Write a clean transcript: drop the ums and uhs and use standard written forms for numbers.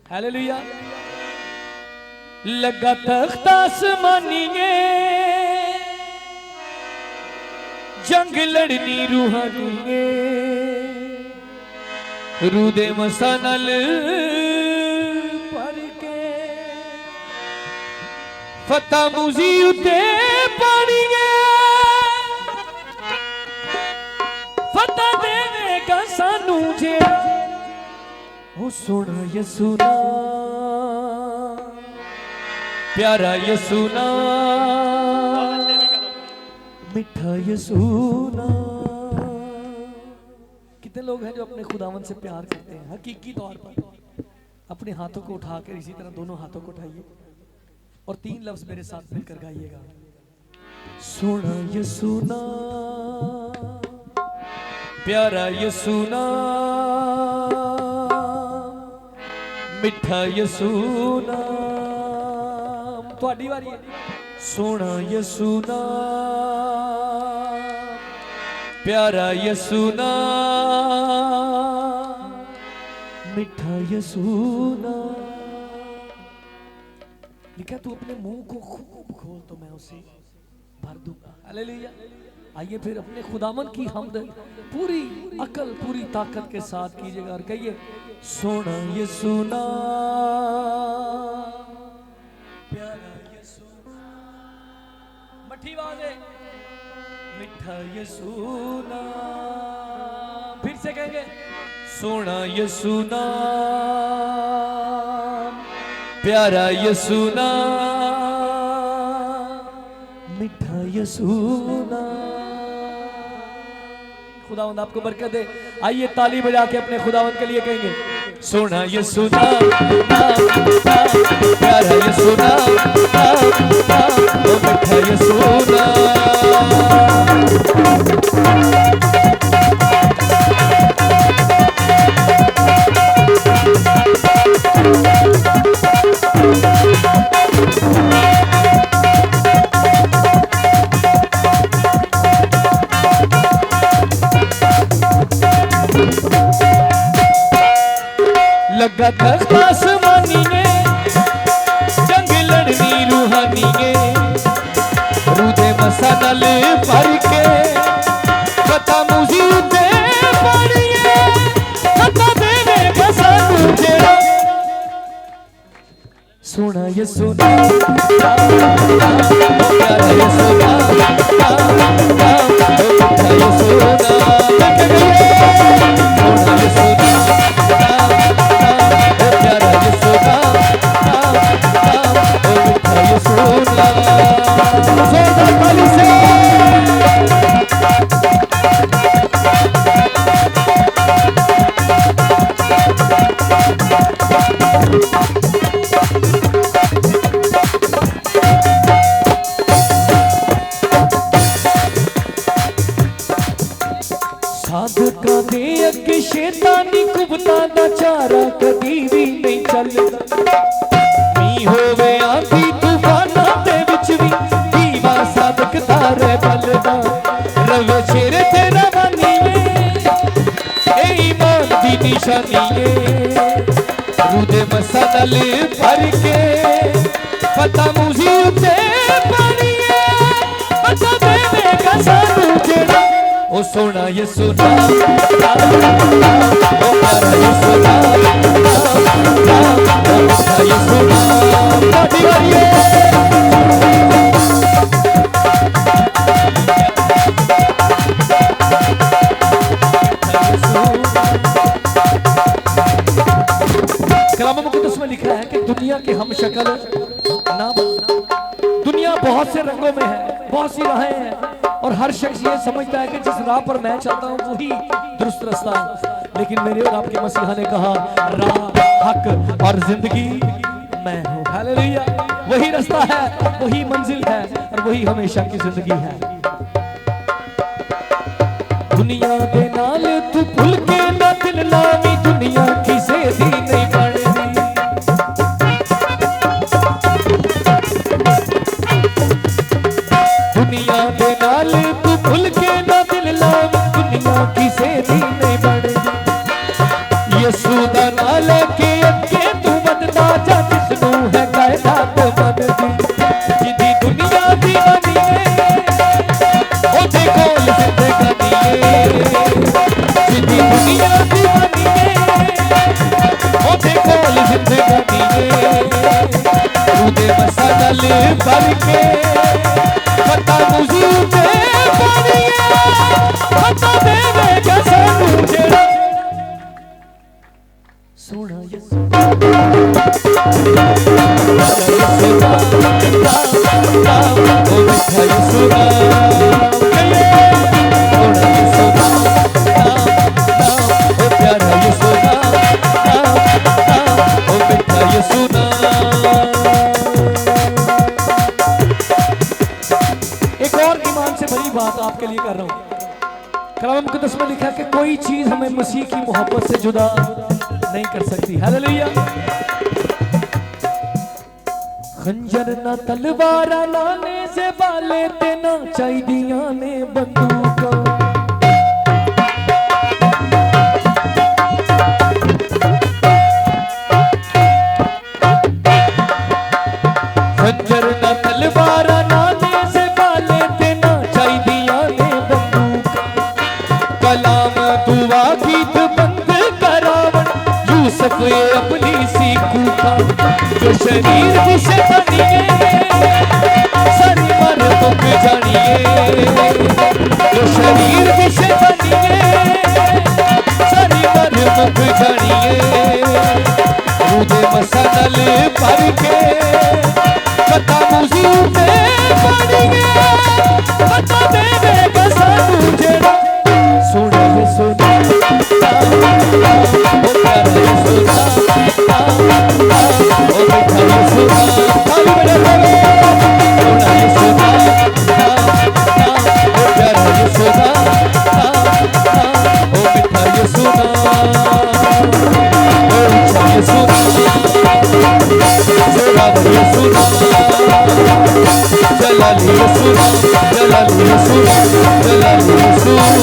Hallelujah. लगा तख्त आसमानीए जंग लड़नी रूहानीए रूदे मसानल पर के फता मुजी उते पानीए फता देवेगा सानू जे ओ सोना यसुना प्यारा यसुना मिठा यसुना। कितने लोग हैं जो अपने खुदावन से प्यार करते हैं हकीकी तौर पर। अपने हाथों को उठाकर इसी तरह दोनों हाथों को उठाइए और 3 लफ्ज मेरे साथ मिलकर गाइएगा। सोना यसुना प्यारा यसुना मिठा यसुना। थोड़ी बारी है। सोना यसुना प्यारा यसुना मिठा यसुना। लिखा तू अपने मुंह को खूब खोल तो मैं उसे भर दूंगा। हालेलुया। आइए फिर अपने खुदावन की हमद पूरी अकल पूरी ताकत के साथ कीजिएगा और कहिए सोना यसुना प्यारा यसुना मठी आवाज़ मिठा यसुना। फिर से कहेंगे सोना यसुना प्यारा यसुना मिठा यसुना। खुदावंद आपको बरकत दे। आइए ताली बजा के अपने खुदावंद के लिए कहेंगे सोना यसुना प्यारा यसुना मिठा यसुना। लगा तख्त आसमानीए जंग लड़नी रूहानीए रूदे मसानल भर के फता मुजी उते पानीए फता देवेगा सानू जेड़ा सोना यसुना प्यारा यसुना मिठा यसुना। साधका दे अगे शैतानी कुबता दा चारा कदी भी नहीं चलदा। मी होवे आंधी तूफाना दे विच भी दीवा साधक दा रह बलदा। रवे शेर ते रवानी ए ईमान दी निशानी रूदे मसानल भर के फता मुजी उते पानी फता देवेगा सानू जेड़ा ओ सोना यसुना ओ प्यारा यसुना मिठा यसुना। कलाम मुक़द्दस में लिखा है कि दुनिया के हम शक्ल ना बनना। दुनिया बहुत से रंगों में है, बहुत सी राहें हैं और हर शख्स ये समझता है कि जिस राह पर मैं चलता हूँ वही दुरुस्त रास्ता है। लेकिन मेरे और आपके मसीहा ने कहा राह हक और जिंदगी मैं हूँ। हालेलुया। वही रास्ता है, वही मंजिल है और वही हमेशा की जिंदगी है। दुनिया दे नाल तू भूल के ना दिल लावी दुनिया किसे दी नहीं बनदी। दुनिया दे नाल तू भूल के ना दिल लावी दुनिया किसे दी नहीं बनदी। यसू दा नाल के अगे तू बदल मसानल भर के पता मुझी ते पानिए पता देवेगा सानू जेड़ा सोना यसू ओ मिठा यसू बात आपके लिए कर रहा हूं। कलाम मुक़द्दस में लिखा कि कोई चीज हमें मसीह की मोहब्बत से जुदा नहीं कर सकती। हालेलुया। खंजर ना तलवारा लाने से बाले ते ना चाहिदियां ने बंदूक खंजर ना तलवारा अपनी सी कूफा जो शरीर की शैतानिए सारी मर मुक जानिए जो शरीर की शैतानिए सारी मर मुक जानिए रूदे मसानल भर के कथा मुझी ते पानिए कथा देवेगा सानू जेड़ा सोना ये सोना ओ प्यारा ये सोना ओ मिठा ये सोना खाली मेरे सोना ये सोना ओ प्यारा ये सोना ओ मिठा ये सोना ओ ऊंचा ये सोना जोरावर ये सोना जलाली ये सोना जलाली ये सोना जलाली ये सोना